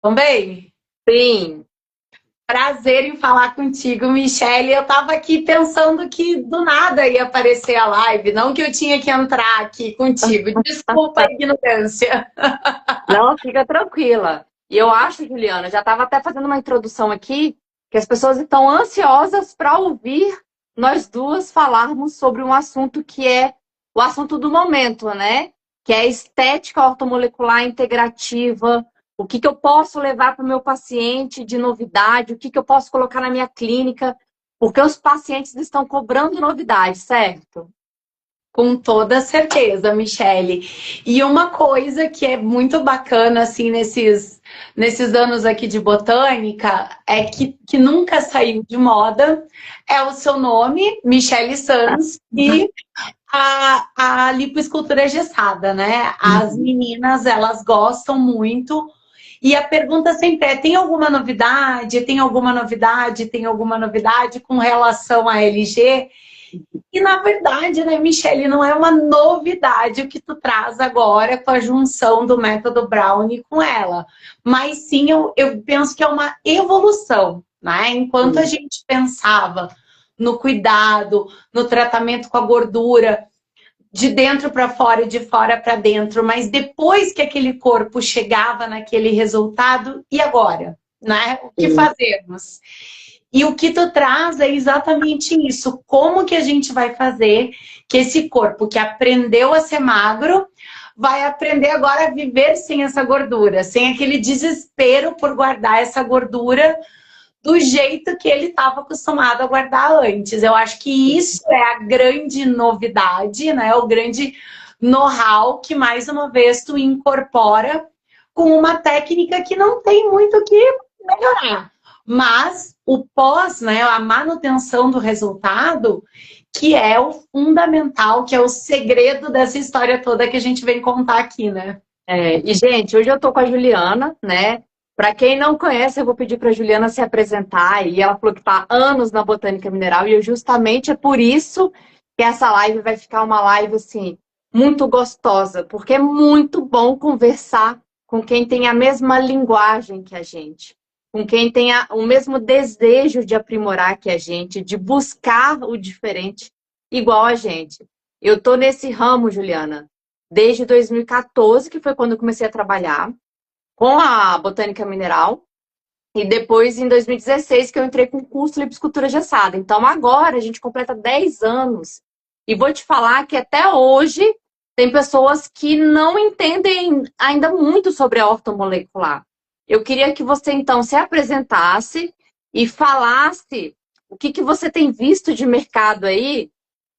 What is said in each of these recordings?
Também. Sim. Prazer em falar contigo, Michele. Eu tava aqui pensando que do nada ia aparecer a live, não que eu tinha que entrar aqui contigo. Desculpa a ignorância. Não, fica tranquila. E eu acho, Juliana, já estava até fazendo uma introdução aqui, que as pessoas estão ansiosas para ouvir nós duas falarmos sobre um assunto que é o assunto do momento, né? Que é a estética ortomolecular integrativa. O que eu posso levar para o meu paciente de novidade? O que eu posso colocar na minha clínica? Porque os pacientes estão cobrando novidade, certo? Com toda certeza, Michele. E uma coisa que é muito bacana, assim, nesses anos aqui de botânica, é que nunca saiu de moda, é o seu nome, Michele Sanz, e a lipoescultura gessada, né? As Uhum. meninas, elas gostam muito. E a pergunta sempre é: tem alguma novidade? Tem alguma novidade? Tem alguma novidade com relação à LG? E na verdade, né, Michele, não é uma novidade o que tu traz agora com a junção do método Brownie com ela. Mas sim, eu penso que é uma evolução, né? Enquanto a Sim. gente pensava no cuidado, no tratamento com a gordura, de dentro para fora e de fora para dentro, mas depois que aquele corpo chegava naquele resultado, e agora? Né? O que Sim. fazemos? E o que tu traz é exatamente isso. Como que a gente vai fazer que esse corpo que aprendeu a ser magro vai aprender agora a viver sem essa gordura, sem aquele desespero por guardar essa gordura do jeito que ele estava acostumado a guardar antes. Eu acho que isso é a grande novidade, né? O grande know-how que mais uma vez tu incorpora com uma técnica que não tem muito o que melhorar. Mas o pós, né, a manutenção do resultado, que é o fundamental, que é o segredo dessa história toda que a gente vem contar aqui, né? E, gente, hoje eu tô com a Juliana, né? Para quem não conhece, eu vou pedir para a Juliana se apresentar. E ela falou que está há anos na Botânica Mineral, e eu justamente é por isso que essa live vai ficar uma live assim, muito gostosa, porque é muito bom conversar com quem tem a mesma linguagem que a gente, com quem tem o mesmo desejo de aprimorar que a gente, de buscar o diferente igual a gente. Eu tô nesse ramo, Juliana, desde 2014, que foi quando eu comecei a trabalhar com a Botânica Mineral, e depois em 2016 que eu entrei com o curso de lipoescultura gessada. Então agora a gente completa 10 anos. E vou te falar que até hoje tem pessoas que não entendem ainda muito sobre a ortomolecular. Eu queria que você então se apresentasse e falasse o que você tem visto de mercado aí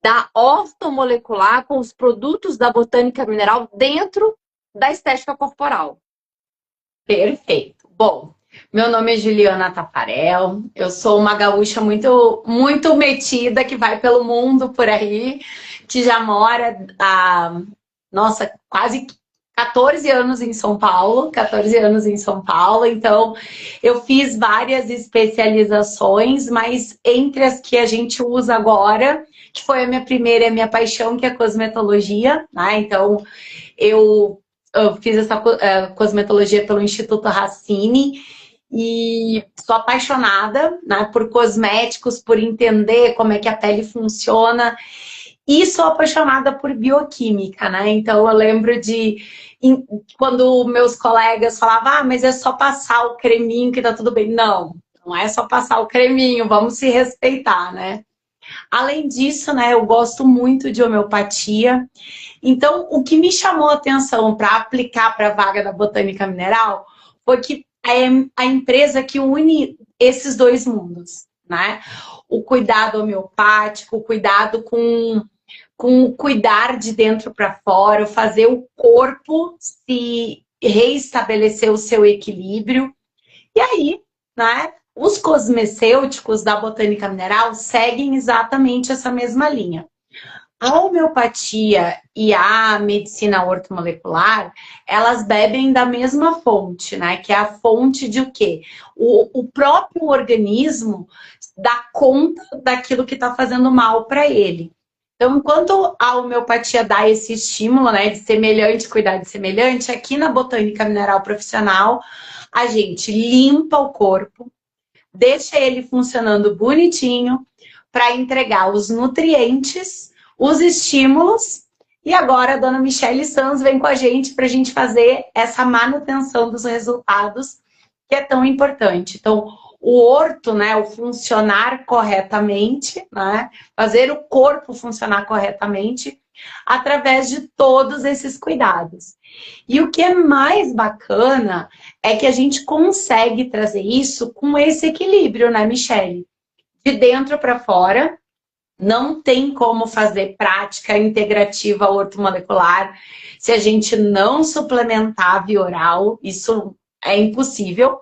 da ortomolecular com os produtos da botânica mineral dentro da estética corporal. Perfeito. Bom, meu nome é Juliana Tafarel, eu sou uma gaúcha muito metida que vai pelo mundo por aí, que já mora há, nossa, quase 14 anos em São Paulo, 14 anos em São Paulo, então eu fiz várias especializações, mas entre as que a gente usa agora, que foi a minha primeira e a minha paixão, que é a cosmetologia, né? Então eu fiz essa cosmetologia pelo Instituto Racine e sou apaixonada, né, por cosméticos, por entender como é que a pele funciona e sou apaixonada por bioquímica, né? Então eu lembro quando meus colegas falavam, mas é só passar o creminho que tá tudo bem. Não, não é só passar o creminho, vamos se respeitar, né? Além disso, né, eu gosto muito de homeopatia. Então, o que me chamou a atenção para aplicar para a vaga da Botânica Mineral foi que é a empresa que une esses dois mundos, né? O cuidado homeopático, o cuidado com o cuidar de dentro para fora, fazer o corpo se reestabelecer o seu equilíbrio. E aí, né? Os cosmecêuticos da botânica mineral seguem exatamente essa mesma linha. A homeopatia e a medicina ortomolecular, elas bebem da mesma fonte, né? Que é a fonte de o quê? O próprio organismo dá conta daquilo que está fazendo mal para ele. Então, enquanto a homeopatia dá esse estímulo, né, de semelhante, cuidar de semelhante, aqui na Botânica Mineral Profissional, a gente limpa o corpo, deixa ele funcionando bonitinho para entregar os nutrientes, os estímulos. E agora a dona Michele Sanz vem com a gente para a gente fazer essa manutenção dos resultados, que é tão importante. Então, o orto, né, o funcionar corretamente, né, fazer o corpo funcionar corretamente através de todos esses cuidados. E o que é mais bacana é que a gente consegue trazer isso com esse equilíbrio, né, Michele? De dentro para fora, não tem como fazer prática integrativa ortomolecular se a gente não suplementar via oral, isso é impossível.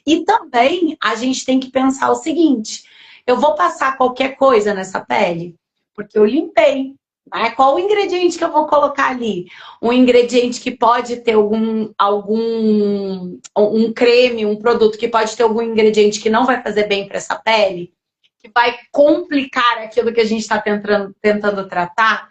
E também a gente tem que pensar o seguinte: eu vou passar qualquer coisa nessa pele, porque eu limpei. Né? Qual o ingrediente que eu vou colocar ali? Um ingrediente que pode ter um creme, um produto que pode ter algum ingrediente que não vai fazer bem para essa pele, que vai complicar aquilo que a gente está tentando tratar.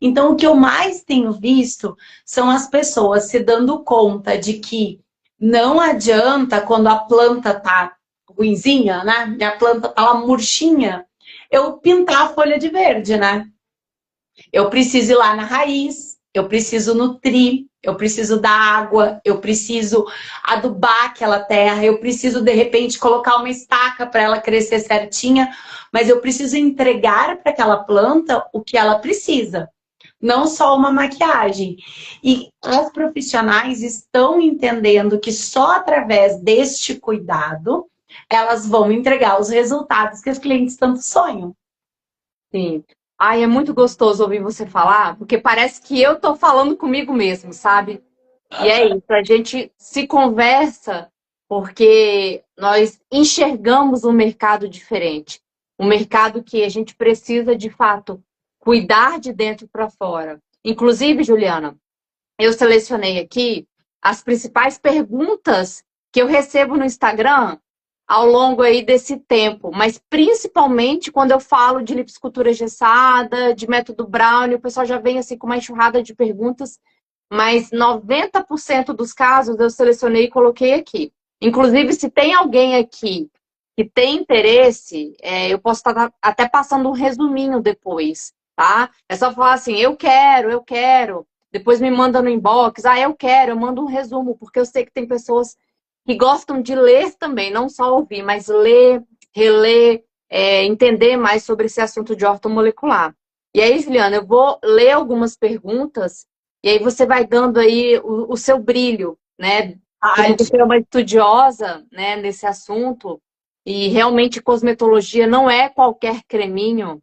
Então, o que eu mais tenho visto são as pessoas se dando conta de que não adianta quando a planta tá ruinzinha, né? E a planta tá lá murchinha, eu pintar a folha de verde, né? Eu preciso ir lá na raiz, eu preciso nutrir, eu preciso dar água, eu preciso adubar aquela terra, eu preciso, de repente, colocar uma estaca para ela crescer certinha, mas eu preciso entregar para aquela planta o que ela precisa, não só uma maquiagem. E as profissionais estão entendendo que só através deste cuidado elas vão entregar os resultados que os clientes tanto sonham. Sim. Ai, é muito gostoso ouvir você falar, porque parece que eu tô falando comigo mesmo, sabe? E é isso, a gente se conversa porque nós enxergamos um mercado diferente. Um mercado que a gente precisa, de fato, cuidar de dentro para fora. Inclusive, Juliana, eu selecionei aqui as principais perguntas que eu recebo no Instagram ao longo aí desse tempo, mas principalmente quando eu falo de liposcultura engessada, de método Brownie, o pessoal já vem assim com uma enxurrada de perguntas, mas 90% dos casos eu selecionei e coloquei aqui. Inclusive, se tem alguém aqui que tem interesse, eu posso estar até passando um resuminho depois, tá? É só falar assim, eu quero. Depois me manda no inbox, eu mando um resumo, porque eu sei que tem pessoas que gostam de ler também, não só ouvir, mas ler, reler, entender mais sobre esse assunto de ortomolecular. E aí, Juliana, eu vou ler algumas perguntas e aí você vai dando aí o seu brilho, né? Como você é uma estudiosa, né, nesse assunto, e realmente cosmetologia não é qualquer creminho.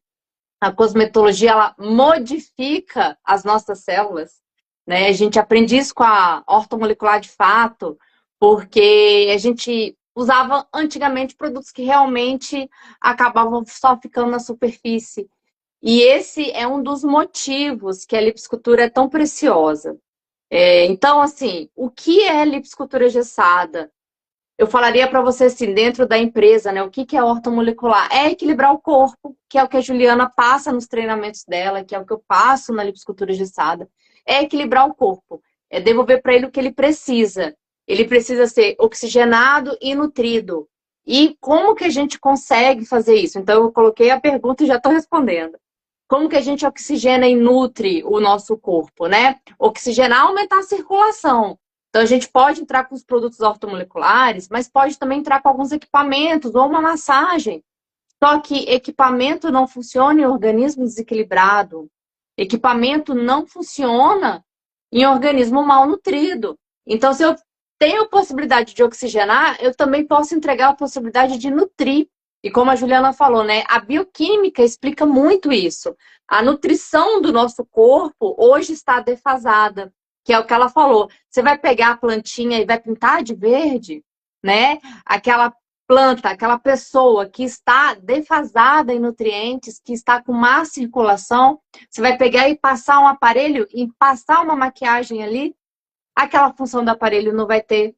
A cosmetologia, ela modifica as nossas células, né? A gente aprende isso com a ortomolecular de fato, porque a gente usava antigamente produtos que realmente acabavam só ficando na superfície. E esse é um dos motivos que a liposcultura é tão preciosa. Então, assim, o que é liposcultura engessada? Eu falaria para você assim, dentro da empresa, né? O que é ortomolecular? É equilibrar o corpo, que é o que a Juliana passa nos treinamentos dela, que é o que eu passo na liposcultura engessada. É equilibrar o corpo, é devolver para ele o que ele precisa. Ele precisa ser oxigenado e nutrido. E como que a gente consegue fazer isso? Então, eu coloquei a pergunta e já estou respondendo. Como que a gente oxigena e nutre o nosso corpo, né? Oxigenar, aumentar a circulação. Então, a gente pode entrar com os produtos ortomoleculares, mas pode também entrar com alguns equipamentos ou uma massagem. Só que equipamento não funciona em organismo desequilibrado. Equipamento não funciona em organismo mal nutrido. Então, se eu tenho a possibilidade de oxigenar, eu também posso entregar a possibilidade de nutrir. E como a Juliana falou, né, a bioquímica explica muito isso. A nutrição do nosso corpo hoje está defasada, que é o que ela falou. Você vai pegar a plantinha e vai pintar de verde, né? Aquela planta, aquela pessoa que está defasada em nutrientes, que está com má circulação, você vai pegar e passar um aparelho e passar uma maquiagem ali, aquela função do aparelho não vai ter.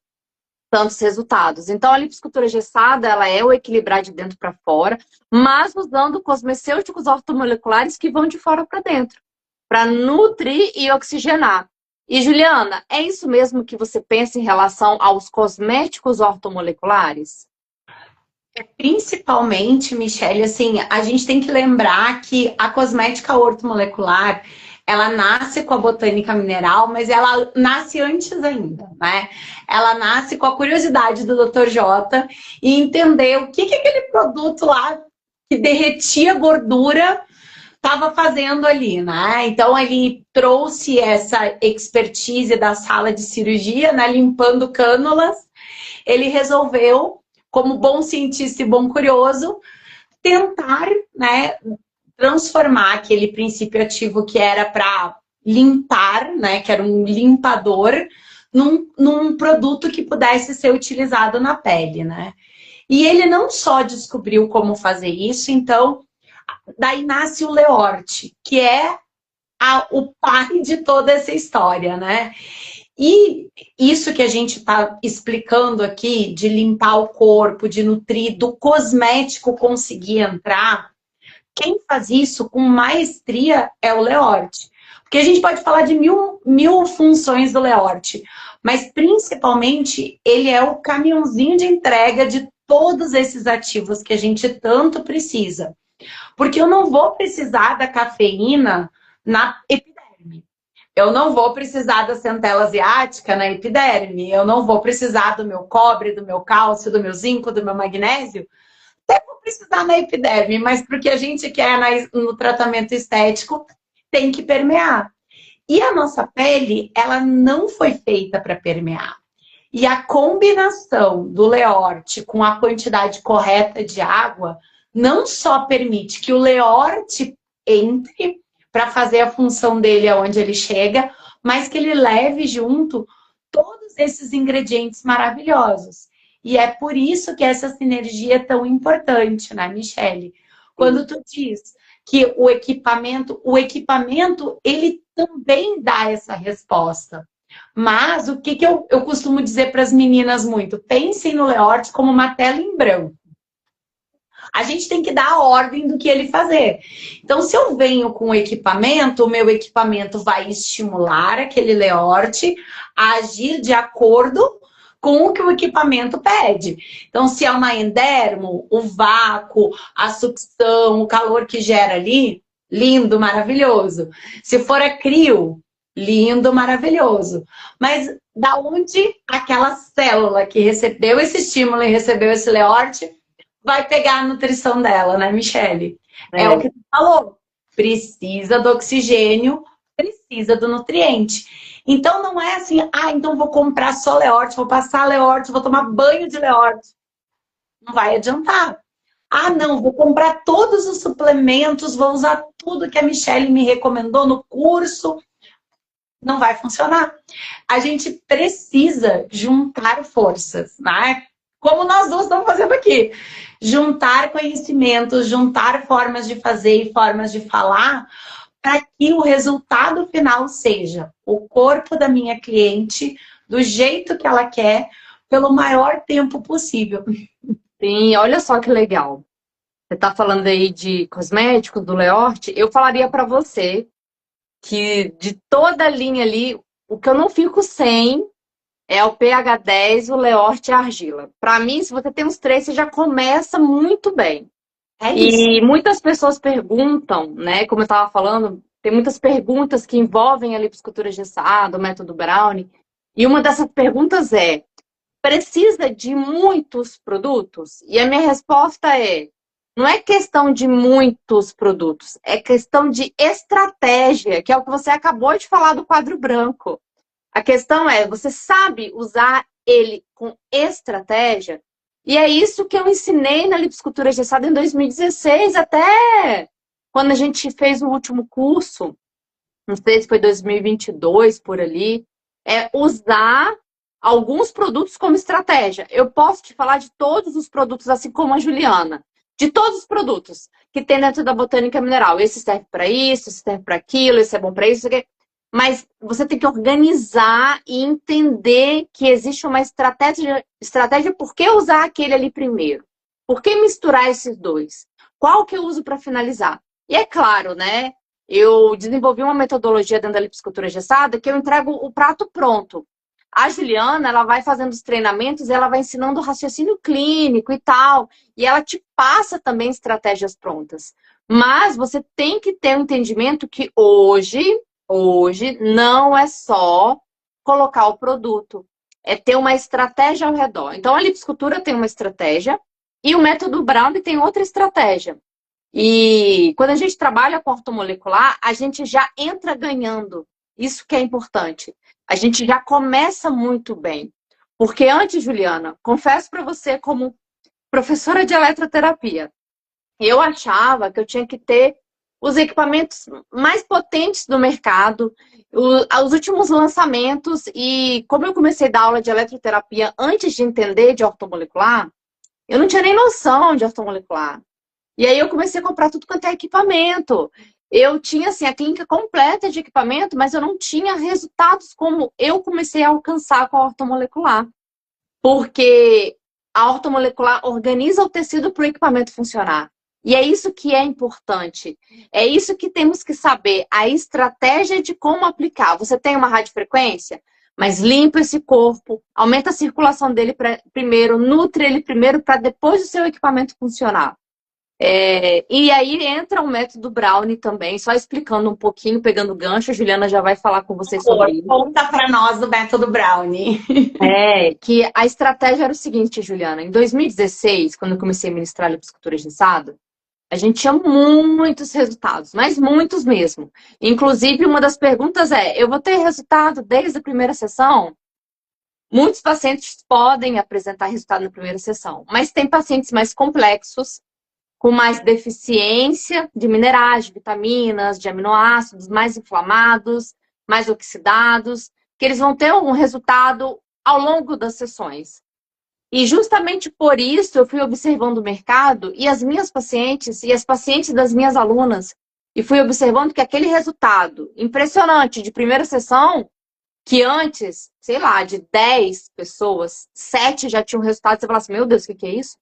tantos resultados. Então, a liposcultura gessada, ela é o equilibrar de dentro para fora, mas usando cosmecêuticos ortomoleculares que vão de fora para dentro, para nutrir e oxigenar. E, Juliana, é isso mesmo que você pensa em relação aos cosméticos ortomoleculares? Principalmente, Michelle, assim, a gente tem que lembrar que a cosmética ortomolecular, ela nasce com a botânica mineral, mas ela nasce antes ainda, né? Ela nasce com a curiosidade do Dr. J e entender o que aquele produto lá que derretia gordura estava fazendo ali, né? Então ele trouxe essa expertise da sala de cirurgia, né? Limpando cânulas, ele resolveu, como bom cientista e bom curioso, tentar, né, transformar aquele princípio ativo que era para limpar, né, que era um limpador, num produto que pudesse ser utilizado na pele, né? E ele não só descobriu como fazer isso, então, daí nasce o Leorte, que é o pai de toda essa história, né? E isso que a gente está explicando aqui, de limpar o corpo, de nutrir, do cosmético conseguir entrar, quem faz isso com maestria é o Leorte. Porque a gente pode falar de mil funções do Leorte, mas principalmente ele é o caminhãozinho de entrega de todos esses ativos que a gente tanto precisa. Porque eu não vou precisar da cafeína na epiderme. Eu não vou precisar da centela asiática na epiderme. Eu não vou precisar do meu cobre, do meu cálcio, do meu zinco, do meu magnésio. Até vou precisar na epiderme, mas porque a gente quer no tratamento estético, tem que permear. E a nossa pele, ela não foi feita para permear. E a combinação do Leorte com a quantidade correta de água não só permite que o Leorte entre para fazer a função dele aonde ele chega, mas que ele leve junto todos esses ingredientes maravilhosos. E é por isso que essa sinergia é tão importante, né, Michelle? Quando tu diz que o equipamento, ele também dá essa resposta. Mas o que eu costumo dizer para as meninas muito? Pensem no Leorte como uma tela em branco. A gente tem que dar a ordem do que ele fazer. Então, se eu venho com o equipamento, o meu equipamento vai estimular aquele Leorte a agir de acordo com o que o equipamento pede. Então, se é uma endermo, o vácuo, a sucção, o calor que gera ali, lindo, maravilhoso. Se for a crio, lindo, maravilhoso. Mas da onde aquela célula que recebeu esse estímulo e recebeu esse Leorte vai pegar a nutrição dela, né, Michelle? É o que tu falou. Precisa do oxigênio, precisa do nutriente. Então não é assim, então vou comprar só Leorte, vou passar Leorte, vou tomar banho de Leorte. Não vai adiantar. Não, vou comprar todos os suplementos, vou usar tudo que a Michelle me recomendou no curso. Não vai funcionar. A gente precisa juntar forças, né? Como nós duas estamos fazendo aqui. Juntar conhecimentos, juntar formas de fazer e formas de falar para que o resultado final seja o corpo da minha cliente do jeito que ela quer, pelo maior tempo possível. Sim, olha só que legal. Você está falando aí de cosméticos, do Leorte. Eu falaria para você que de toda a linha ali, o que eu não fico sem é o pH 10, o Leorte e a argila. Para mim, se você tem os três, você já começa muito bem. É isso. E muitas pessoas perguntam, né? Como eu estava falando, tem muitas perguntas que envolvem a liposcultura gessada, o método Brownie. E uma dessas perguntas é: precisa de muitos produtos? E a minha resposta é: não é questão de muitos produtos, é questão de estratégia, que é o que você acabou de falar do quadro branco. A questão é, você sabe usar ele com estratégia? E é isso que eu ensinei na liposcultura gessada em 2016, até quando a gente fez o último curso, não sei se foi 2022, por ali, é usar alguns produtos como estratégia. Eu posso te falar de todos os produtos, assim como a Juliana, de todos os produtos que tem dentro da botânica mineral. Esse serve para isso, esse serve para aquilo, esse é bom para isso, mas você tem que organizar e entender que existe uma estratégia por que usar aquele ali primeiro? Por que misturar esses dois? Qual que eu uso para finalizar? E é claro, né? Eu desenvolvi uma metodologia dentro da lipiscultura engessada que eu entrego o prato pronto. A Juliana, ela vai fazendo os treinamentos, ela vai ensinando o raciocínio clínico e tal, e ela te passa também estratégias prontas. Mas você tem que ter um entendimento que hoje não é só colocar o produto, é ter uma estratégia ao redor. Então a lipiscultura tem uma estratégia e o método Brown tem outra estratégia. E quando a gente trabalha com ortomolecular, a gente já entra ganhando. Isso que é importante. A gente já começa muito bem. Porque antes, Juliana, confesso para você, como professora de eletroterapia, eu achava que eu tinha que ter os equipamentos mais potentes do mercado, os últimos lançamentos. E como eu comecei a dar aula de eletroterapia antes de entender de ortomolecular, eu não tinha nem noção de ortomolecular. E aí eu comecei a comprar tudo quanto é equipamento. Eu tinha, assim, a clínica completa de equipamento, mas eu não tinha resultados como eu comecei a alcançar com a ortomolecular. Porque a ortomolecular organiza o tecido para o equipamento funcionar. E é isso que é importante. É isso que temos que saber. A estratégia de como aplicar. Você tem uma radiofrequência, mas limpa esse corpo, aumenta a circulação dele primeiro, nutre ele primeiro para depois o seu equipamento funcionar. E aí entra o método Brownie também, só explicando um pouquinho, pegando gancho, a Juliana já vai falar com vocês sobre isso. Conta para nós do método Brownie. Que a estratégia era o seguinte, Juliana, em 2016, quando eu comecei a ministrar liposcultura engessada, a gente tinha muitos resultados, mas muitos mesmo. Inclusive, uma das perguntas eu vou ter resultado desde a primeira sessão? Muitos pacientes podem apresentar resultado na primeira sessão, mas tem pacientes mais complexos, com mais deficiência de minerais, de vitaminas, de aminoácidos, mais inflamados, mais oxidados, que eles vão ter um resultado ao longo das sessões. E justamente por isso eu fui observando o mercado e as minhas pacientes e as pacientes das minhas alunas, e fui observando que aquele resultado impressionante de primeira sessão, que antes, sei lá, de 10 pessoas, 7 já tinham resultado, você fala assim, meu Deus, o que é isso?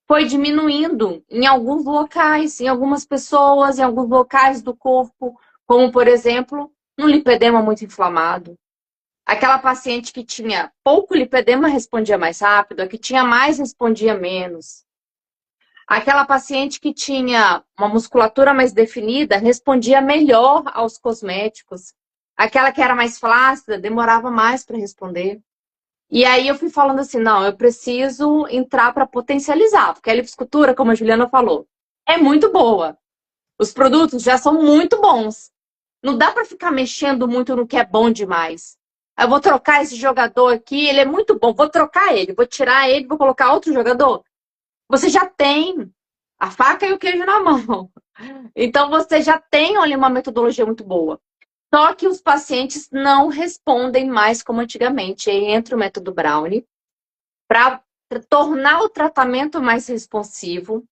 Foi diminuindo em alguns locais, em algumas pessoas, em alguns locais do corpo, como, por exemplo, no lipedema muito inflamado. Aquela paciente que tinha pouco lipedema respondia mais rápido, a que tinha mais respondia menos. Aquela paciente que tinha uma musculatura mais definida respondia melhor aos cosméticos. Aquela que era mais flácida demorava mais para responder. E aí eu fui falando assim, não, eu preciso entrar para potencializar, porque a liposcultura, como a Juliana falou, é muito boa. Os produtos já são muito bons. Não dá para ficar mexendo muito no que é bom demais. Eu vou trocar esse jogador aqui, ele é muito bom, vou trocar ele, vou tirar ele, vou colocar outro jogador. Você já tem a faca e o queijo na mão. Então você já tem ali uma metodologia muito boa. Só que os pacientes não respondem mais como antigamente. Aí entra o método Brownie para tornar o tratamento mais responsivo.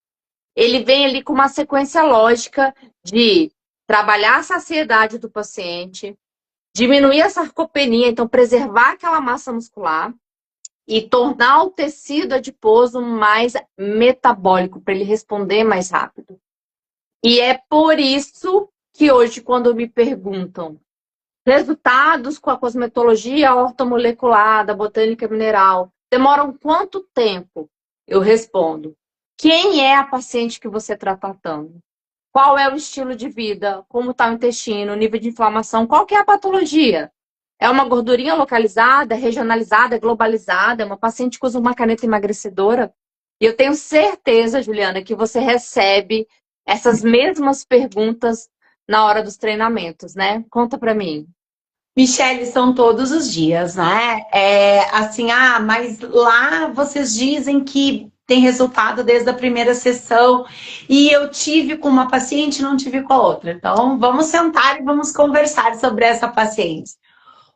Ele vem ali com uma sequência lógica de trabalhar a saciedade do paciente, diminuir a sarcopenia, então preservar aquela massa muscular e tornar o tecido adiposo mais metabólico, para ele responder mais rápido. E é por isso que hoje, quando me perguntam resultados com a cosmetologia ortomolecular, da botânica mineral, demoram quanto tempo? Eu respondo, quem é a paciente que você está tratando? Qual é o estilo de vida? Como está o intestino? O nível de inflamação? Qual que é a patologia? É uma gordurinha localizada, regionalizada, globalizada? É uma paciente que usa uma caneta emagrecedora? E eu tenho certeza, Juliana, que você recebe essas mesmas perguntas na hora dos treinamentos, né? Conta pra mim. Michele, são todos os dias, né? Assim, mas lá vocês dizem que tem resultado desde a primeira sessão e eu tive com uma paciente e não tive com a outra. Então, vamos sentar e vamos conversar sobre essa paciente.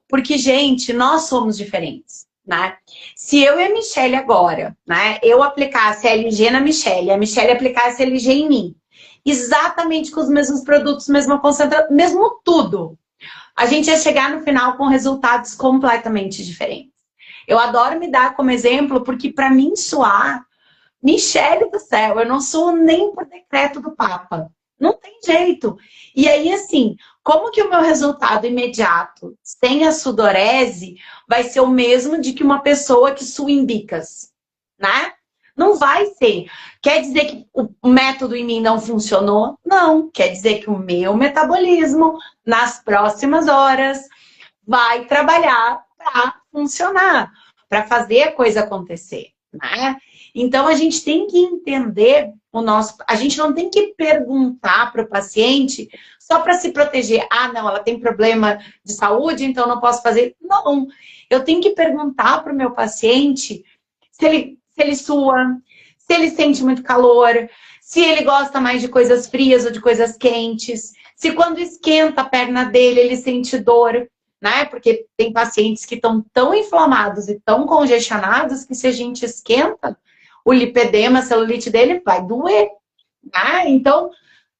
Porque, gente, nós somos diferentes, né? Se eu e a Michele agora, né, eu aplicasse a LG na Michele, a Michele aplicasse a LG em mim, exatamente com os mesmos produtos, mesma concentração, mesmo tudo. a gente ia chegar no final com resultados completamente diferentes. Eu adoro me dar como exemplo, porque para mim suar, Michele do céu, eu não suo nem por decreto do Papa. Não tem jeito. E aí, assim, como que o meu resultado imediato, sem a sudorese, vai ser o mesmo de que uma pessoa que sua em bicas, né? Não vai ser. Quer dizer que o método em mim não funcionou? Não. Quer dizer que o meu metabolismo, nas próximas horas, vai trabalhar para funcionar, para fazer a coisa acontecer, né? Então a gente tem que entender o nosso. A gente não tem que perguntar para o paciente só para se proteger. Ah, não, ela tem problema de saúde, então não posso fazer. Não. Eu tenho que perguntar para o meu paciente se ele sua, se ele sente muito calor, se ele gosta mais de coisas frias ou de coisas quentes, se quando esquenta a perna dele ele sente dor, né? Porque tem pacientes que estão tão inflamados e tão congestionados que se a gente esquenta, o lipedema, a celulite dele vai doer, né? Então,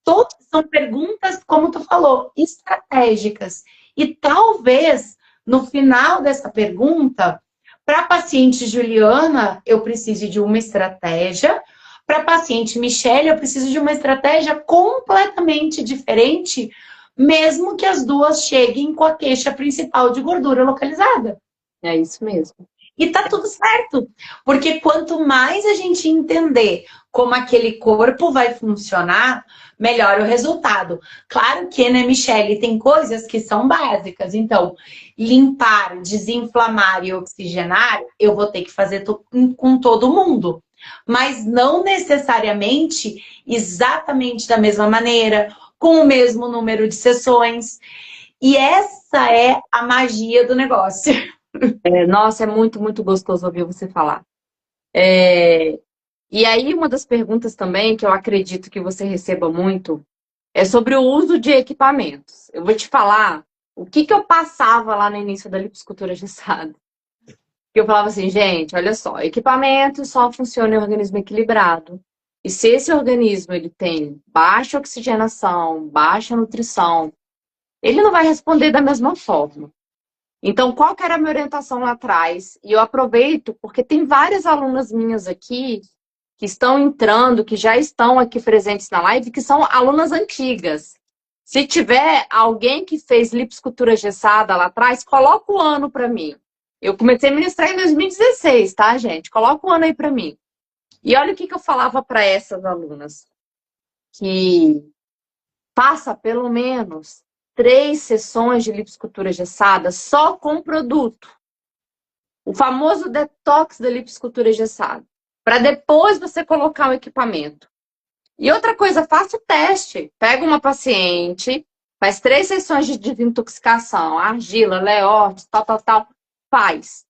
todas são perguntas, como tu falou, estratégicas. E talvez, no final dessa pergunta, para a paciente Juliana, eu preciso de uma estratégia. Para a paciente Michele, eu preciso de uma estratégia completamente diferente, mesmo que as duas cheguem com a queixa principal de gordura localizada. É isso mesmo. E tá tudo certo, porque quanto mais a gente entender como aquele corpo vai funcionar, melhor o resultado. Claro que, né, Michele, tem coisas que são básicas. Então, limpar, desinflamar e oxigenar, eu vou ter que fazer com todo mundo. Mas não necessariamente exatamente da mesma maneira, com o mesmo número de sessões. E essa é a magia do negócio. Nossa, é muito, muito gostoso ouvir você falar. E aí, uma das perguntas também, que eu acredito que você receba muito, é sobre o uso de equipamentos. Eu vou te falar o que eu passava lá no início da liposcultura gessada. Eu falava assim, gente, olha só, equipamento só funciona em organismo equilibrado. E se esse organismo ele tem baixa oxigenação, baixa nutrição, ele não vai responder da mesma forma. Então, qual que era a minha orientação lá atrás? E eu aproveito, porque tem várias alunas minhas aqui que estão entrando, que já estão aqui presentes na live, que são alunas antigas. Se tiver alguém que fez liposcultura gessada lá atrás, coloca o ano para mim. Eu comecei a ministrar em 2016, tá, gente? Coloca o ano aí para mim. E olha o que eu falava para essas alunas. Que faça pelo menos 3 sessões de liposcultura gessada só com produto. O famoso detox da liposcultura gessada. Para depois você colocar o equipamento. E outra coisa, faça o teste. Pega uma paciente, faz 3 sessões de desintoxicação, argila, leorte, tal. Faz.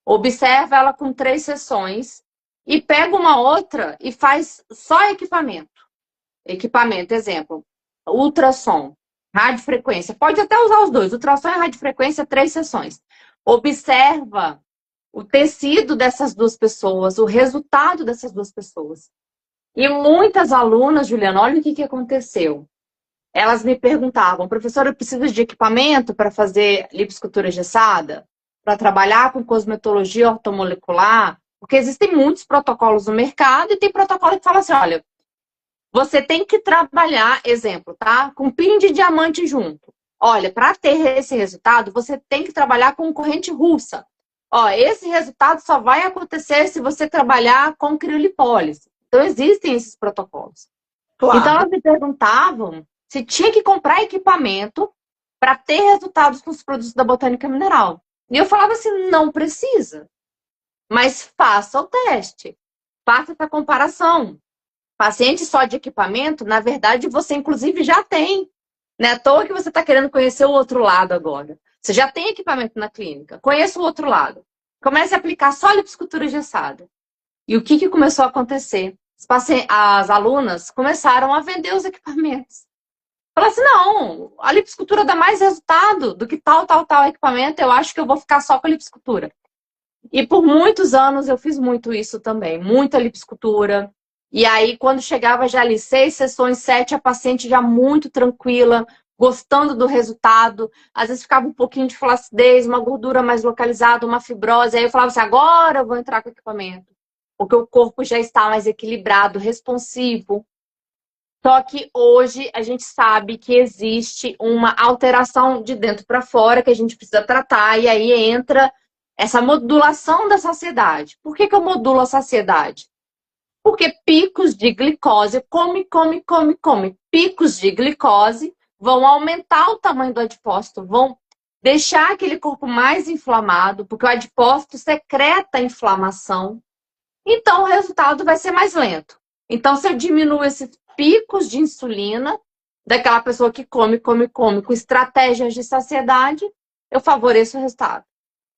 Observa ela com 3 sessões e pega uma outra e faz só equipamento. Equipamento, exemplo, ultrassom, radiofrequência. Pode até usar os dois, ultrassom e radiofrequência, 3 sessões. Observa o tecido dessas duas pessoas, o resultado dessas duas pessoas. E muitas alunas, Juliana, olha o que aconteceu. Elas me perguntavam, professora, eu preciso de equipamento para fazer liposcultura gessada? Para trabalhar com cosmetologia ortomolecular? Porque existem muitos protocolos no mercado e tem protocolo que fala assim, olha, você tem que trabalhar, exemplo, tá? Com pin de diamante junto. Olha, para ter esse resultado, você tem que trabalhar com corrente russa. Ó, esse resultado só vai acontecer se você trabalhar com criolipólise. Então, existem esses protocolos. Claro. Então, elas me perguntavam se tinha que comprar equipamento para ter resultados com os produtos da Botânica Mineral. E eu falava assim, não precisa. Mas faça o teste. Faça essa comparação. Paciente só de equipamento, na verdade, você inclusive já tem. Não é à toa que você está querendo conhecer o outro lado agora. Você já tem equipamento na clínica. Conheça o outro lado. Comece a aplicar só a liposcultura gessada. E o que começou a acontecer? As alunas começaram a vender os equipamentos. Falaram assim, não, a liposcultura dá mais resultado do que tal equipamento. Eu acho que eu vou ficar só com a liposcultura. E por muitos anos eu fiz muito isso também. Muita liposcultura. E aí, quando chegava já ali 6 sessões, 7, a paciente já muito tranquila, gostando do resultado. Às vezes ficava um pouquinho de flacidez, uma gordura mais localizada, uma fibrose. Aí eu falava assim, agora eu vou entrar com o equipamento. Porque o corpo já está mais equilibrado, responsivo. Só que hoje a gente sabe que existe uma alteração de dentro para fora que a gente precisa tratar, e aí entra essa modulação da saciedade. Por que eu modulo a saciedade? Porque picos de glicose, come. Picos de glicose vão aumentar o tamanho do adipócito, vão deixar aquele corpo mais inflamado, porque o adipócito secreta inflamação. Então, o resultado vai ser mais lento. Então, se eu diminuo esses picos de insulina daquela pessoa que come, com estratégias de saciedade, eu favoreço o resultado.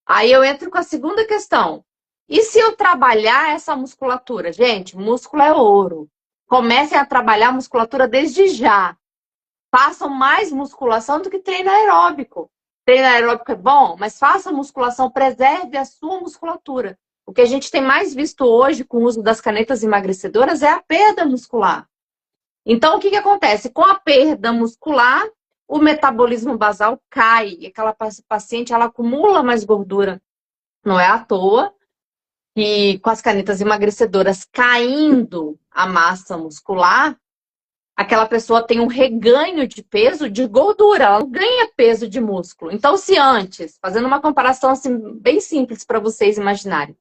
Aí eu entro com a segunda questão. E se eu trabalhar essa musculatura? Gente, músculo é ouro. Comecem a trabalhar a musculatura desde já. Façam mais musculação do que treino aeróbico. Treino aeróbico é bom, mas faça musculação, preserve a sua musculatura. O que a gente tem mais visto hoje com o uso das canetas emagrecedoras é a perda muscular. Então, o que acontece? Com a perda muscular, o metabolismo basal cai. E aquela paciente, ela acumula mais gordura. Não é à toa que com as canetas emagrecedoras caindo a massa muscular, aquela pessoa tem um reganho de peso de gordura, ela não ganha peso de músculo. Então, se antes, fazendo uma comparação assim, bem simples para vocês imaginarem,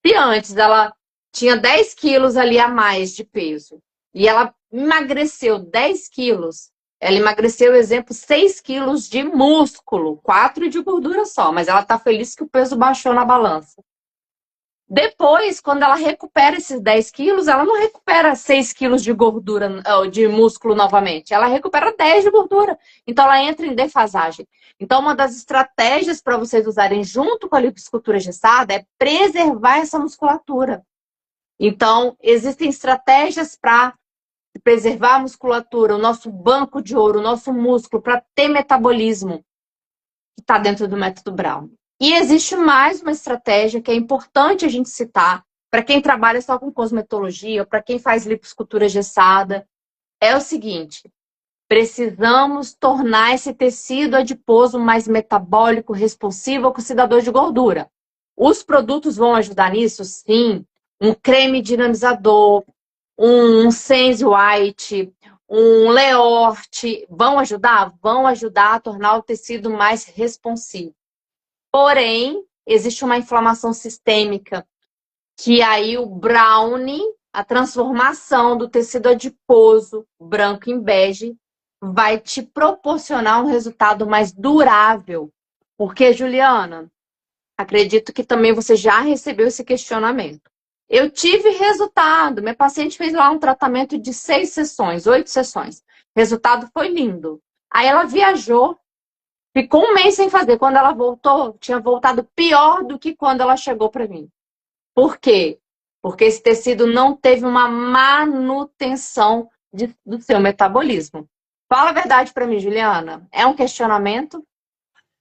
se antes ela tinha 10 quilos ali a mais de peso e ela emagreceu 10 quilos, ela emagreceu, exemplo, 6 quilos de músculo, 4 de gordura só, mas ela está feliz que o peso baixou na balança. Depois, quando ela recupera esses 10 quilos, ela não recupera 6 quilos de gordura, de músculo novamente. Ela recupera 10 de gordura. Então, ela entra em defasagem. Então, uma das estratégias para vocês usarem junto com a lipoescultura engessada é preservar essa musculatura. Então, existem estratégias para preservar a musculatura, o nosso banco de ouro, o nosso músculo, para ter metabolismo, que está dentro do método Brown. E existe mais uma estratégia que é importante a gente citar para quem trabalha só com cosmetologia ou para quem faz lipoescultura engessada. É o seguinte, precisamos tornar esse tecido adiposo mais metabólico, responsivo, oxidador de gordura. Os produtos vão ajudar nisso? Sim. Um creme dinamizador, um Sense White, um Leorte, vão ajudar? Vão ajudar a tornar o tecido mais responsivo. Porém, existe uma inflamação sistêmica, que aí o brownie, a transformação do tecido adiposo, branco em bege, vai te proporcionar um resultado mais durável. Porque, Juliana, acredito que também você já recebeu esse questionamento. Eu tive resultado. Minha paciente fez lá um tratamento de 6 sessões, 8 sessões. O resultado foi lindo. Aí ela viajou. Ficou um mês sem fazer. Quando ela voltou, tinha voltado pior do que quando ela chegou para mim. Por quê? Porque esse tecido não teve uma manutenção do seu metabolismo. Fala a verdade para mim, Juliana. É um questionamento?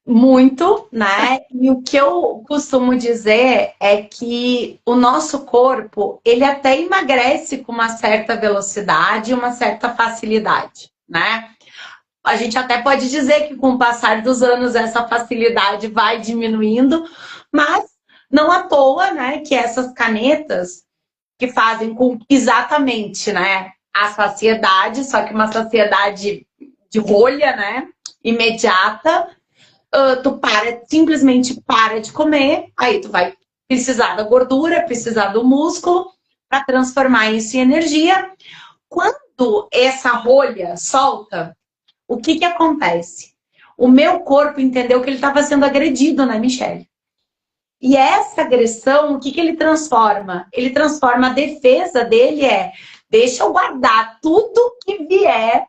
Muito, né? E o que eu costumo dizer é que o nosso corpo, ele até emagrece com uma certa velocidade e uma certa facilidade, né? A gente até pode dizer que com o passar dos anos essa facilidade vai diminuindo, mas não à toa, né, que essas canetas que fazem com exatamente, né, a saciedade, só que uma saciedade de rolha, né, imediata, tu simplesmente para de comer, aí tu vai precisar da gordura, precisar do músculo para transformar isso em energia. Quando essa rolha solta, o que acontece? O meu corpo entendeu que ele estava sendo agredido, né, Michele? E essa agressão, o que ele transforma? Ele transforma a defesa dele deixa eu guardar tudo que vier,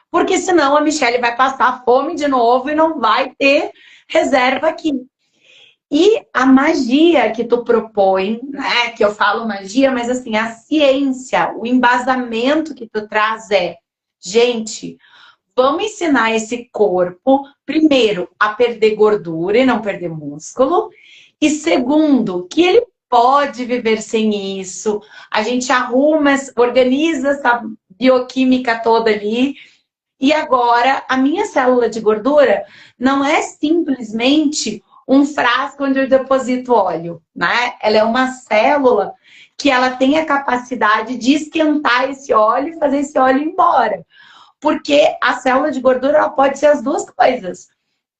porque senão a Michele vai passar fome de novo e não vai ter reserva aqui. E a magia que tu propõe, né, que eu falo magia, mas assim, a ciência, o embasamento que tu traz gente, vamos ensinar esse corpo, primeiro, a perder gordura e não perder músculo. E segundo, que ele pode viver sem isso. A gente arruma, organiza essa bioquímica toda ali E agora, a minha célula de gordura não é simplesmente um frasco onde eu deposito óleo, né? Ela é uma célula que ela tem a capacidade de esquentar esse óleo e fazer esse óleo ir embora. Porque a célula de gordura ela pode ser as duas coisas.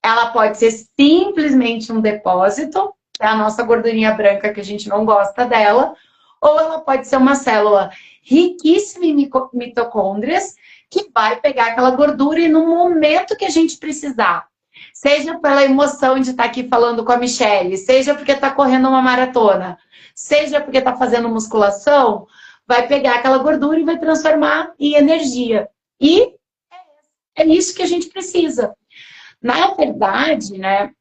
Ela pode ser simplesmente um depósito, que é a nossa gordurinha branca que a gente não gosta dela, ou ela pode ser uma célula riquíssima em mitocôndrias, que vai pegar aquela gordura e no momento que a gente precisar, seja pela emoção de estar aqui falando com a Michelle, seja porque está correndo uma maratona, seja porque está fazendo musculação, vai pegar aquela gordura e vai transformar em energia. E é isso que a gente precisa. Na verdade, né,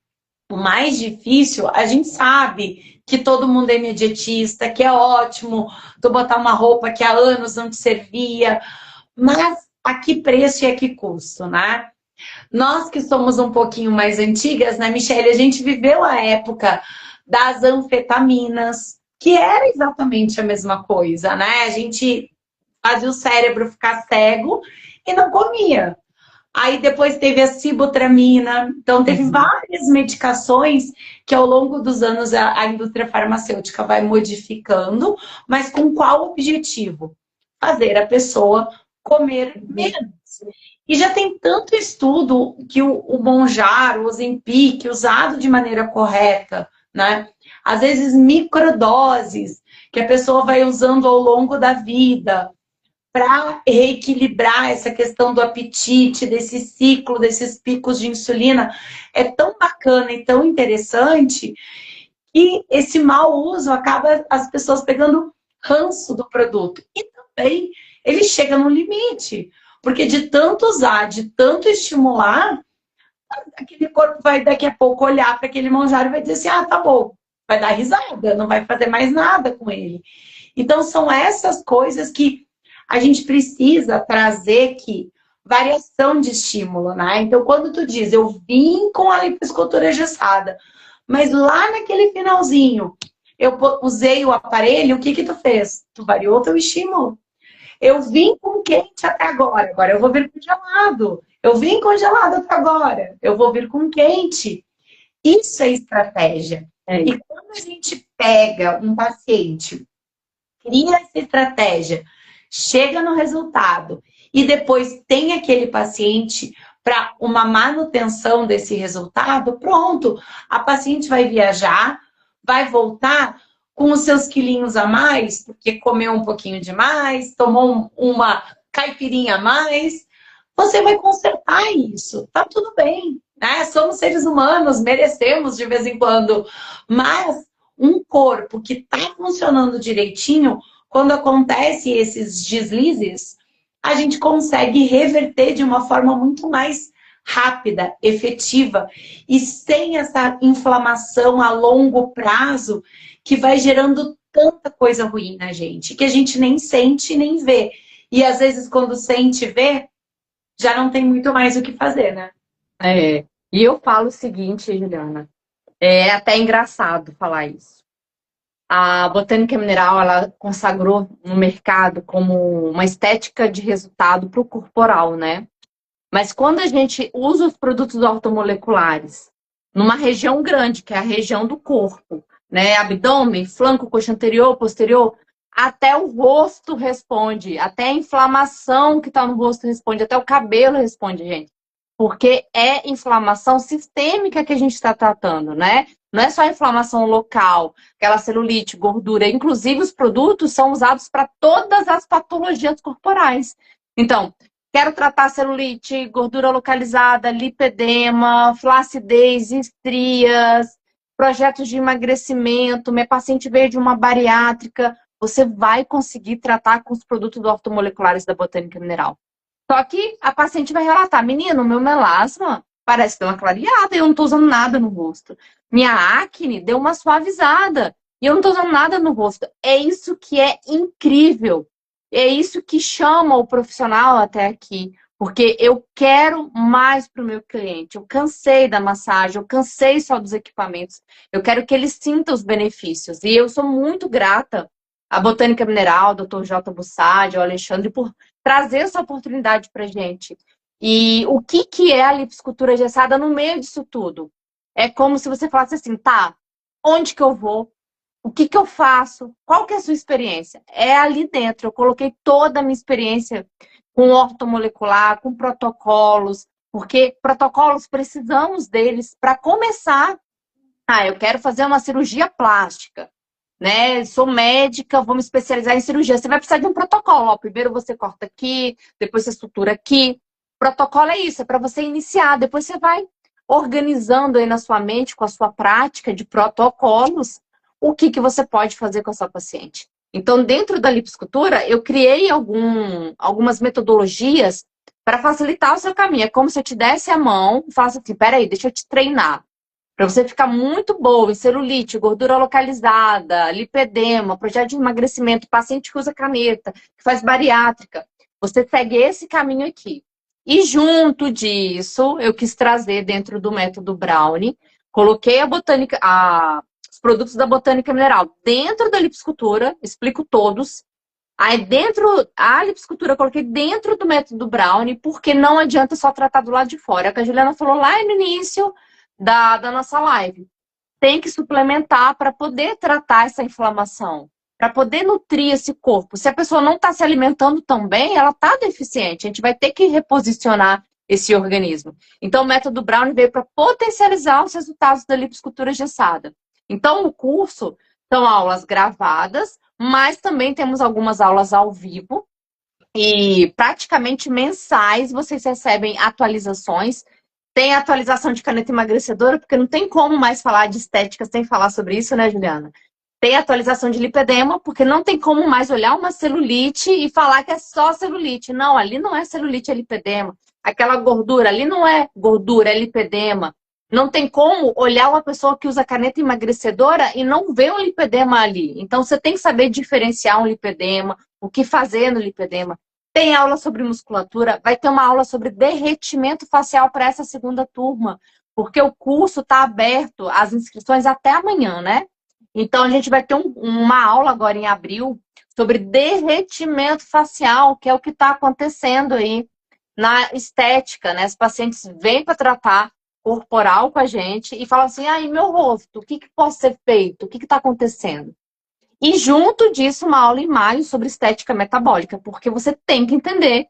o mais difícil, a gente sabe que todo mundo é imediatista, que é ótimo tu botar uma roupa que há anos não te servia, mas a que preço e a que custo, né? Nós que somos um pouquinho mais antigas, né, Michelle? A gente viveu a época das anfetaminas, que era exatamente a mesma coisa, né? A gente fazia o cérebro ficar cego e não comia. Aí depois teve a sibutramina, então teve várias medicações que ao longo dos anos a indústria farmacêutica vai modificando, mas com qual objetivo? Fazer a pessoa comer menos. E já tem tanto estudo que o Monjaro, o Ozempic, usado de maneira correta, né? Às vezes microdoses que a pessoa vai usando ao longo da vida, para reequilibrar essa questão do apetite, desse ciclo, desses picos de insulina, é tão bacana e tão interessante que esse mau uso acaba as pessoas pegando ranço do produto. E também ele chega no limite, porque de tanto usar, de tanto estimular, aquele corpo vai daqui a pouco olhar para aquele manjar e vai dizer assim, ah, tá bom, vai dar risada, não vai fazer mais nada com ele. Então são essas coisas que a gente precisa trazer que variação de estímulo, né? Então, quando tu diz, eu vim com a lipoescultura engessada, mas lá naquele finalzinho, eu usei o aparelho, o que que tu fez? Tu variou o teu estímulo. Eu vim com quente até agora, agora eu vou vir congelado. Eu vim congelado até agora, eu vou vir com quente. Isso é estratégia. E quando a gente pega um paciente, cria essa estratégia, chega no resultado e depois tem aquele paciente para uma manutenção desse resultado, pronto, a paciente vai viajar, vai voltar com os seus quilinhos a mais, porque comeu um pouquinho demais, tomou uma caipirinha a mais, você vai consertar isso, tá tudo bem, né? Somos seres humanos, merecemos de vez em quando, mas um corpo que tá funcionando direitinho, quando acontece esses deslizes, a gente consegue reverter de uma forma muito mais rápida, efetiva e sem essa inflamação a longo prazo que vai gerando tanta coisa ruim na gente, que a gente nem sente nem vê. E às vezes quando sente e vê, já não tem muito mais o que fazer, né? E eu falo o seguinte, Juliana, é até engraçado falar isso. A Botânica Mineral, ela consagrou no mercado como uma estética de resultado para o corporal, né? Mas quando a gente usa os produtos ortomoleculares numa região grande, que é a região do corpo, né? Abdômen, flanco, coxa anterior, posterior, até o rosto responde, até a inflamação que está no rosto responde, até o cabelo responde, gente. Porque é inflamação sistêmica que a gente está tratando, né? Não é só inflamação local, aquela celulite, gordura. Inclusive, os produtos são usados para todas as patologias corporais. Então, quero tratar celulite, gordura localizada, lipedema, flacidez, estrias, projetos de emagrecimento, minha paciente veio de uma bariátrica. Você vai conseguir tratar com os produtos ortomoleculares da Botânica Mineral. Só que a paciente vai relatar, menino, meu melasma parece que deu uma clareada e eu não tô usando nada no rosto. Minha acne deu uma suavizada e eu não tô usando nada no rosto. É isso que é incrível. É isso que chama o profissional até aqui. Porque eu quero mais para o meu cliente. Eu cansei da massagem, eu cansei só dos equipamentos. Eu quero que ele sinta os benefícios. E eu sou muito grata à Botânica Mineral, ao Dr. J. Bussadi, ao Alexandre, por trazer essa oportunidade para gente. E o que que é a lipoescultura engessada no meio disso tudo? É como se você falasse assim, tá, onde que eu vou? O que que eu faço? Qual que é a sua experiência? É ali dentro. Eu coloquei toda a minha experiência com ortomolecular, com protocolos, porque protocolos precisamos deles para começar. Ah, eu quero fazer uma cirurgia plástica, né? Sou médica, vou me especializar em cirurgia. Você vai precisar de um protocolo. Ó, primeiro você corta aqui, depois você sutura aqui. Protocolo é isso, é para você iniciar. Depois você vai organizando aí na sua mente, com a sua prática de protocolos, o que que você pode fazer com a sua paciente. Então, dentro da lipoescultura, eu criei algumas metodologias para facilitar o seu caminho. É como se eu te desse a mão e falasse assim, peraí, deixa eu te treinar. Para você ficar muito boa em celulite, gordura localizada, lipedema, projeto de emagrecimento, paciente que usa caneta, que faz bariátrica, você segue esse caminho aqui. E junto disso, eu quis trazer dentro do método Brownie, coloquei a botânica, os produtos da botânica mineral dentro da lipoescultura, explico todos. Aí dentro, a lipoescultura eu coloquei dentro do método Brownie, porque não adianta só tratar do lado de fora. É o que a Juliana falou lá no início da nossa live. Tem que suplementar para poder tratar essa inflamação, para poder nutrir esse corpo. Se a pessoa não está se alimentando tão bem, ela está deficiente. A gente vai ter que reposicionar esse organismo. Então, o método Brown veio para potencializar os resultados da lipoescultura engessada. Então, o curso são aulas gravadas, mas também temos algumas aulas ao vivo. E praticamente mensais vocês recebem atualizações. Tem atualização de caneta emagrecedora, porque não tem como mais falar de estética sem falar sobre isso, né, Juliana? Tem atualização de lipedema, porque não tem como mais olhar uma celulite e falar que é só celulite. Não, ali não é celulite, é lipedema. Aquela gordura ali não é gordura, é lipedema. Não tem como olhar uma pessoa que usa caneta emagrecedora e não ver um lipedema ali. Então, você tem que saber diferenciar um lipedema, o que fazer no lipedema. Tem aula sobre musculatura, vai ter uma aula sobre derretimento facial para essa segunda turma, porque o curso está aberto, as inscrições até amanhã, né? Então, a gente vai ter uma aula agora em abril sobre derretimento facial, que é o que está acontecendo aí na estética, né? Os pacientes vêm para tratar corporal com a gente e falam assim, ai, meu rosto, o que que pode ser feito? O que que está acontecendo? E junto disso, uma aula em maio sobre estética metabólica, porque você tem que entender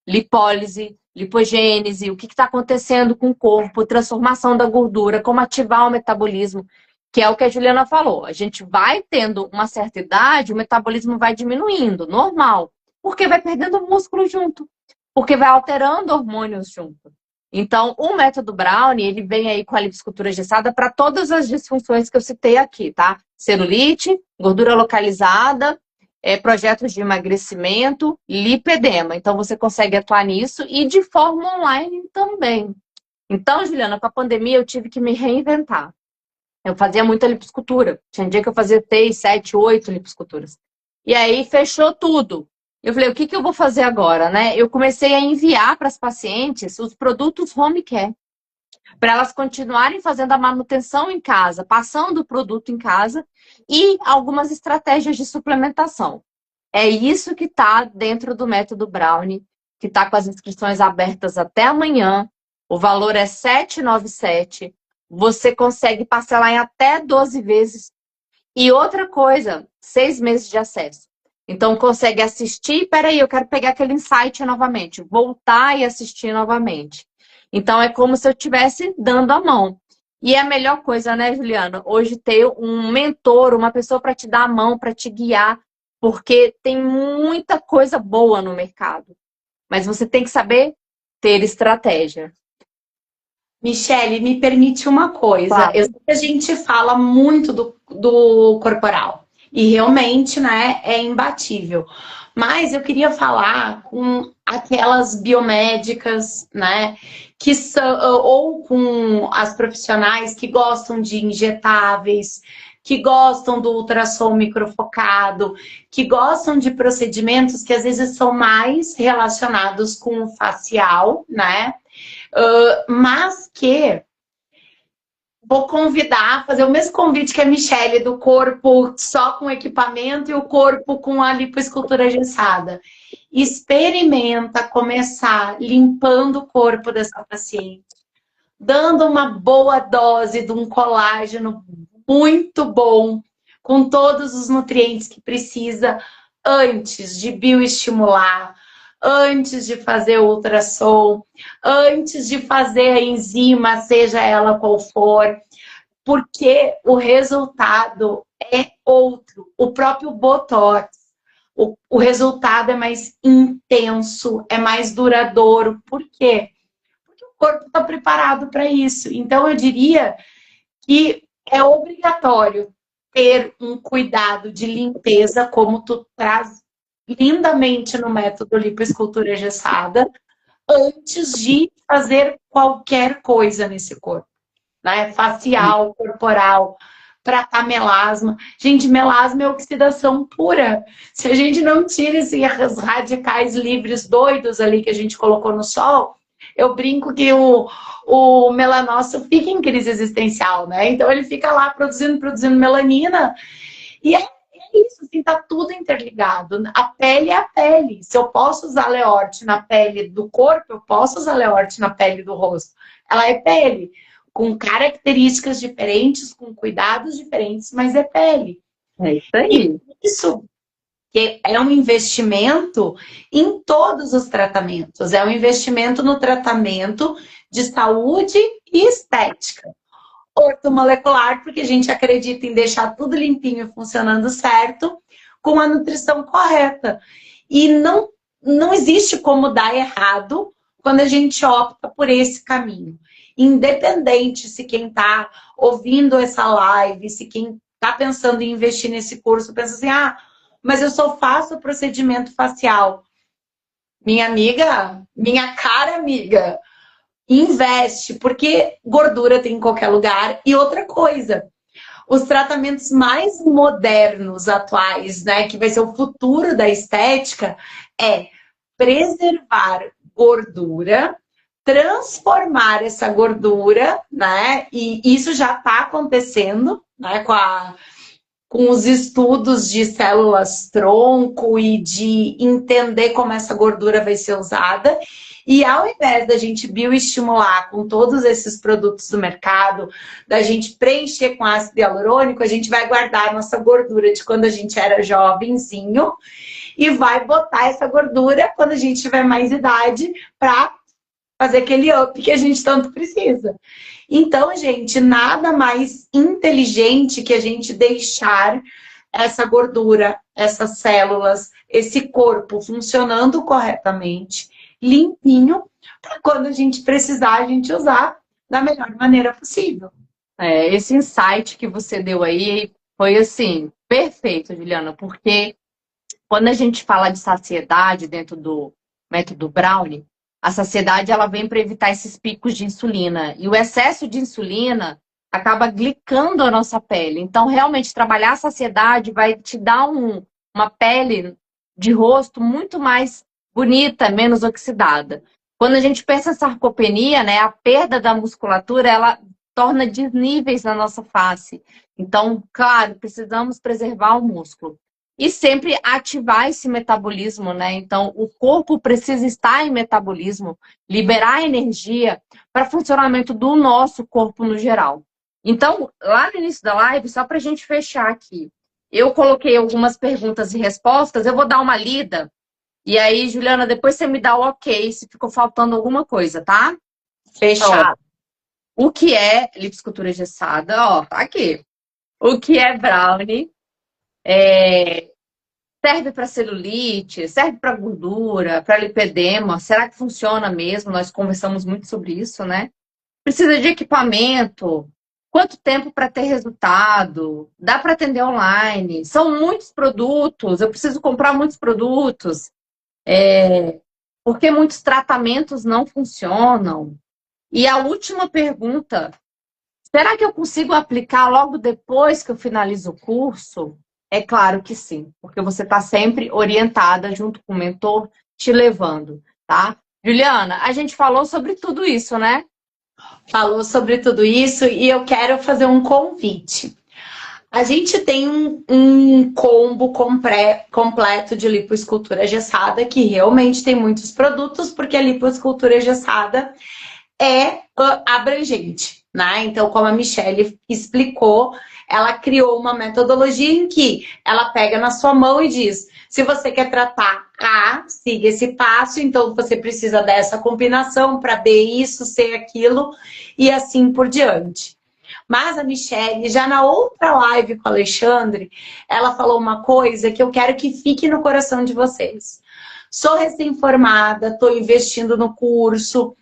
lipólise, lipogênese, o que está acontecendo com o corpo, transformação da gordura, como ativar o metabolismo, que é o que a Juliana falou. A gente vai tendo uma certa idade, o metabolismo vai diminuindo, normal, porque vai perdendo músculo junto, porque vai alterando hormônios junto. Então, o método Brownie, ele vem aí com a lipoescultura engessada para todas as disfunções que eu citei aqui, tá? Celulite, gordura localizada, projetos de emagrecimento, lipedema. Então, você consegue atuar nisso e de forma online também. Então, Juliana, com a pandemia eu tive que me reinventar. Eu fazia muita lipoescultura. Tinha dia que eu fazia 6, 7, 8 lipoesculturas. E aí, fechou tudo. Eu falei, o que que eu vou fazer agora, né? Eu comecei a enviar para as pacientes os produtos home care, para elas continuarem fazendo a manutenção em casa, passando o produto em casa e algumas estratégias de suplementação. É isso que está dentro do método Brownie, que está com as inscrições abertas até amanhã. O valor é R$ 797. Você consegue parcelar em até 12 vezes. E outra coisa, 6 meses de acesso. Então, consegue assistir, peraí, eu quero pegar aquele insight novamente, voltar e assistir novamente. Então, é como se eu estivesse dando a mão. E é a melhor coisa, né, Juliana? Hoje ter um mentor, uma pessoa para te dar a mão, para te guiar, porque tem muita coisa boa no mercado. Mas você tem que saber ter estratégia. Michele, me permite uma coisa. Claro. Eu sei que a gente fala muito do corporal. E realmente, né, é imbatível. Mas eu queria falar com aquelas biomédicas, né, que são, ou com as profissionais que gostam de injetáveis, que gostam do ultrassom microfocado, que gostam de procedimentos que às vezes são mais relacionados com o facial, né? Mas que vou convidar, fazer o mesmo convite que a Michele, do corpo só com equipamento e o corpo com a lipoescultura engessada. experimenta começar limpando o corpo dessa paciente, dando uma boa dose de um colágeno muito bom, com todos os nutrientes que precisa antes de bioestimular, antes de fazer o ultrassom, antes de fazer a enzima, seja ela qual for, porque o resultado é outro. O próprio Botox, o resultado é mais intenso, é mais duradouro. Por quê? Porque o corpo está preparado para isso. Então, eu diria que é obrigatório ter um cuidado de limpeza, como tu traz lindamente no método lipoescultura engessada, antes de fazer qualquer coisa nesse corpo, né? Facial, corporal, tratar melasma. Gente, melasma é oxidação pura. Se a gente não tira esses radicais livres doidos ali que a gente colocou no sol, eu brinco que o melanócito fica em crise existencial, né? Então ele fica lá produzindo melanina. E é isso, assim, tá tudo interligado. A pele é a pele. Se eu posso usar Leorte na pele do corpo, eu posso usar Leorte na pele do rosto. Ela é pele, com características diferentes, com cuidados diferentes, mas é pele. É isso aí. E isso que é um investimento em todos os tratamentos. É um investimento no tratamento de saúde e estética. Ortomolecular, porque a gente acredita em deixar tudo limpinho e funcionando certo, com a nutrição correta. E não existe como dar errado quando a gente opta por esse caminho. Independente se quem está ouvindo essa live, se quem está pensando em investir nesse curso, pensa assim, mas eu só faço o procedimento facial. Minha amiga, minha cara amiga, investe, porque gordura tem em qualquer lugar. E outra coisa, os tratamentos mais modernos, atuais, né, que vai ser o futuro da estética, é preservar gordura, transformar essa gordura, né, e isso já está acontecendo, né, com os estudos de células-tronco e de entender como essa gordura vai ser usada. E ao invés da gente bioestimular com todos esses produtos do mercado, da gente preencher com ácido hialurônico, a gente vai guardar a nossa gordura de quando a gente era jovenzinho e vai botar essa gordura quando a gente tiver mais idade para fazer aquele up que a gente tanto precisa. Então, gente, nada mais inteligente que a gente deixar essa gordura, essas células, esse corpo funcionando corretamente, limpinho, para quando a gente precisar, a gente usar da melhor maneira possível. Esse insight que você deu aí foi, assim, perfeito, Juliana, porque quando a gente fala de saciedade dentro do método Browne, a saciedade ela vem para evitar esses picos de insulina. E o excesso de insulina acaba glicando a nossa pele. Então, realmente, trabalhar a saciedade vai te dar uma pele de rosto muito mais bonita, menos oxidada. Quando a gente pensa em sarcopenia, né, a perda da musculatura, ela torna desníveis na nossa face. Então, claro, precisamos preservar o músculo. E sempre ativar esse metabolismo, né? Então, o corpo precisa estar em metabolismo, liberar energia para funcionamento do nosso corpo no geral. Então, lá no início da live, só para a gente fechar aqui, eu coloquei algumas perguntas e respostas, eu vou dar uma lida, e aí, Juliana, depois você me dá o ok se ficou faltando alguma coisa, tá? Fechado. O que é lipoescultura engessada? Ó, tá aqui. O que é brownie? Serve para celulite, serve para gordura, para lipedema. Será que funciona mesmo? Nós conversamos muito sobre isso, né? Precisa de equipamento? Quanto tempo para ter resultado? Dá para atender online? São muitos produtos, eu preciso comprar muitos produtos. Porque muitos tratamentos não funcionam. E a última pergunta, será que eu consigo aplicar logo depois que eu finalizo o curso? É claro que sim, porque você está sempre orientada junto com o mentor, te levando, tá? Juliana, a gente falou sobre tudo isso, né? Falou sobre tudo isso e eu quero fazer um convite. A gente tem um combo completo de lipoescultura engessada, que realmente tem muitos produtos, porque a lipoescultura engessada é abrangente, né? Então, como a Michelle explicou, ela criou uma metodologia em que ela pega na sua mão e diz: se você quer tratar A, siga esse passo, então você precisa dessa combinação para B, isso, C, aquilo, e assim por diante. Mas a Michelle, já na outra live com o Alexandre, ela falou uma coisa que eu quero que fique no coração de vocês. Sou recém-formada, estou investindo no curso.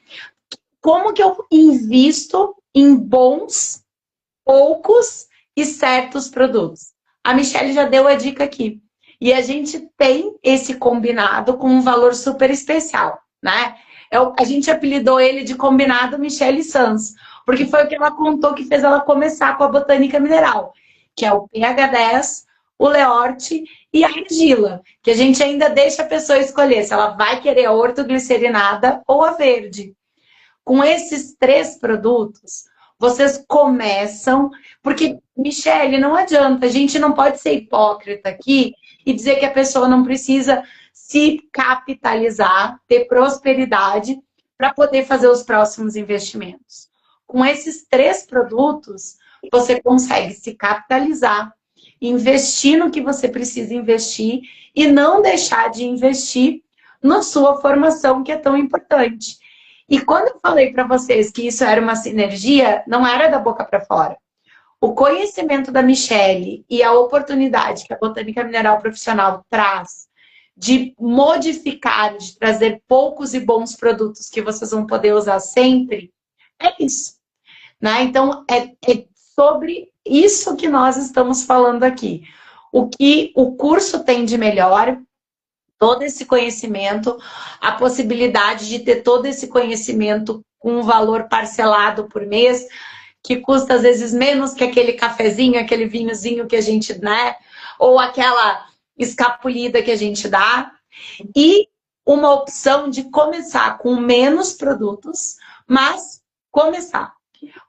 Como que eu invisto em bons, poucos e certos produtos? A Michelle já deu a dica aqui. E a gente tem esse combinado com um valor super especial, né? A gente apelidou ele de combinado Michelle Sans, porque foi o que ela contou que fez ela começar com a botânica mineral, que é o pH10, o Leorte e a argila, que a gente ainda deixa a pessoa escolher se ela vai querer a ortoglicerinada ou a verde. Com esses 3 produtos, vocês começam... Porque, Michelle, não adianta, a gente não pode ser hipócrita aqui e dizer que a pessoa não precisa se capitalizar, ter prosperidade para poder fazer os próximos investimentos. Com esses 3 produtos, você consegue se capitalizar, investir no que você precisa investir e não deixar de investir na sua formação, que é tão importante. E quando eu falei para vocês que isso era uma sinergia, não era da boca para fora. O conhecimento da Michelle e a oportunidade que a Botânica Mineral Profissional traz de modificar, de trazer poucos e bons produtos que vocês vão poder usar sempre, é isso. Né? Então, é sobre isso que nós estamos falando aqui. O que o curso tem de melhor, todo esse conhecimento, a possibilidade de ter todo esse conhecimento com um valor parcelado por mês, que custa às vezes menos que aquele cafezinho, aquele vinhozinho que a gente, né? Ou aquela escapulida que a gente dá. E uma opção de começar com menos produtos, mas começar.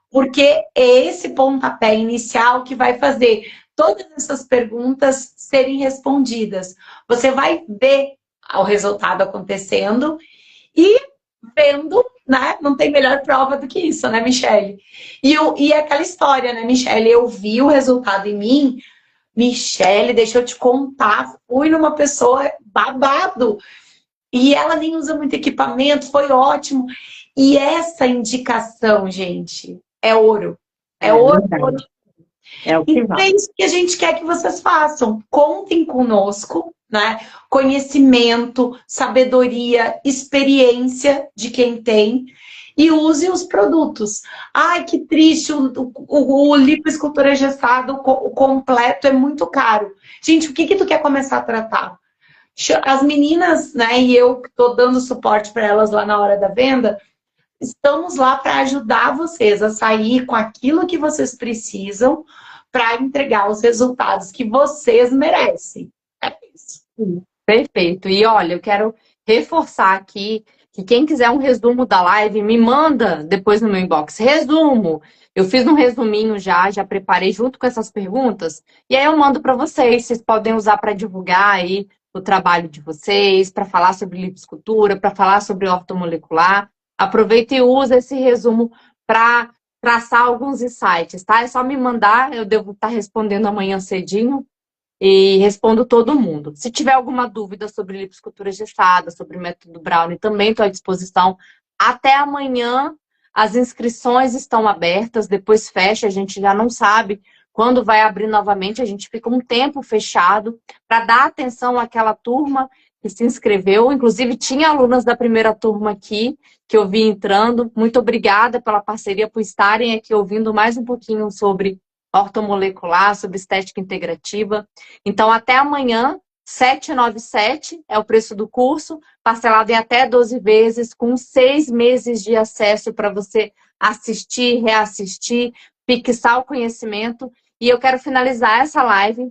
Porque é esse pontapé inicial que vai fazer todas essas perguntas serem respondidas. Você vai ver o resultado acontecendo e vendo, né? Não tem melhor prova do que isso, né, Michelle? E aquela história, né, Michelle? Eu vi o resultado em mim. Michelle, deixa eu te contar, fui numa pessoa babado. E ela nem usa muito equipamento, foi ótimo. E essa indicação, gente, é ouro. É ouro. É o que Então, é isso que a gente quer que vocês façam. Contem conosco, né? Conhecimento, sabedoria, experiência de quem tem. E use os produtos. Ai, que triste, o lipoescultura engessado, o completo é muito caro. Gente, o que tu quer começar a tratar? As meninas, né, e eu que estou dando suporte para elas lá na hora da venda, estamos lá para ajudar vocês a sair com aquilo que vocês precisam para entregar os resultados que vocês merecem. É isso. Perfeito. E olha, eu quero reforçar aqui que quem quiser um resumo da live, me manda depois no meu inbox. Resumo. Eu fiz um resuminho já preparei junto com essas perguntas, e aí eu mando para vocês. Vocês podem usar para divulgar aí o trabalho de vocês, para falar sobre lipoescultura, para falar sobre ortomolecular. Aproveita e usa esse resumo para traçar alguns insights, tá? É só me mandar, eu devo estar respondendo amanhã cedinho e respondo todo mundo. Se tiver alguma dúvida sobre lipoescultura engessada, sobre o método Brownie, também estou à disposição. Até amanhã as inscrições estão abertas, depois fecha, a gente já não sabe quando vai abrir novamente, a gente fica um tempo fechado para dar atenção àquela turma que se inscreveu. Inclusive, tinha alunas da primeira turma aqui, que eu vi entrando. Muito obrigada pela parceria, por estarem aqui ouvindo mais um pouquinho sobre ortomolecular, sobre estética integrativa. Então, até amanhã, 797 é o preço do curso, parcelado em até 12 vezes, com 6 meses de acesso para você assistir, reassistir, fixar o conhecimento. E eu quero finalizar essa live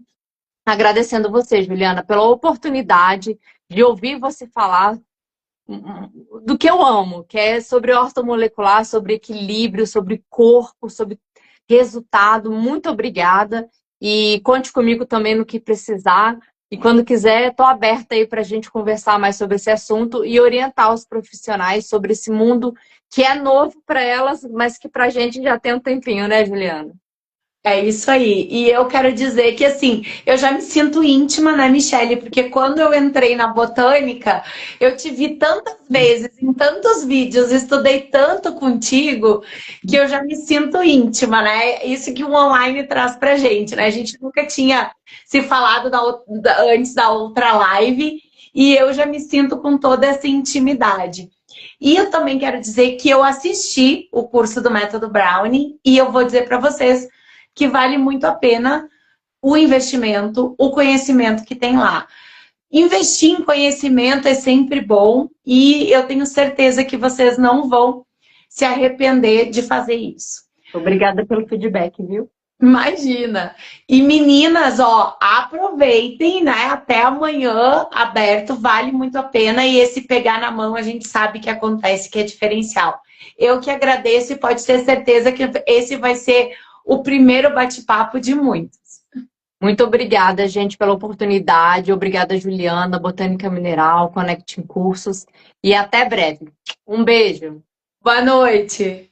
agradecendo você, Juliana, pela oportunidade de ouvir você falar do que eu amo, que é sobre ortomolecular, sobre equilíbrio, sobre corpo, sobre resultado. Muito obrigada. E conte comigo também no que precisar. E quando quiser, estou aberta aí para a gente conversar mais sobre esse assunto e orientar os profissionais sobre esse mundo que é novo para elas, mas que para a gente já tem um tempinho, né, Juliana? É isso aí. E eu quero dizer que, assim, eu já me sinto íntima, né, Michele? Porque quando eu entrei na botânica, eu te vi tantas vezes, em tantos vídeos, estudei tanto contigo, que eu já me sinto íntima, né? Isso que o online traz pra gente, né? A gente nunca tinha se falado antes da outra live, e eu já me sinto com toda essa intimidade. E eu também quero dizer que eu assisti o curso do Método Brownie, e eu vou dizer para vocês que vale muito a pena o investimento, o conhecimento que tem lá. Investir em conhecimento é sempre bom e eu tenho certeza que vocês não vão se arrepender de fazer isso. Obrigada pelo feedback, viu? Imagina! E meninas, ó, aproveitem, né? Até amanhã aberto, vale muito a pena. E esse pegar na mão a gente sabe que acontece, que é diferencial. Eu que agradeço e pode ter certeza que esse vai ser o primeiro bate-papo de muitos. Muito obrigada, gente, pela oportunidade. Obrigada, Juliana, Botânica Mineral, Conecting Cursos. E até breve. Um beijo. Boa noite!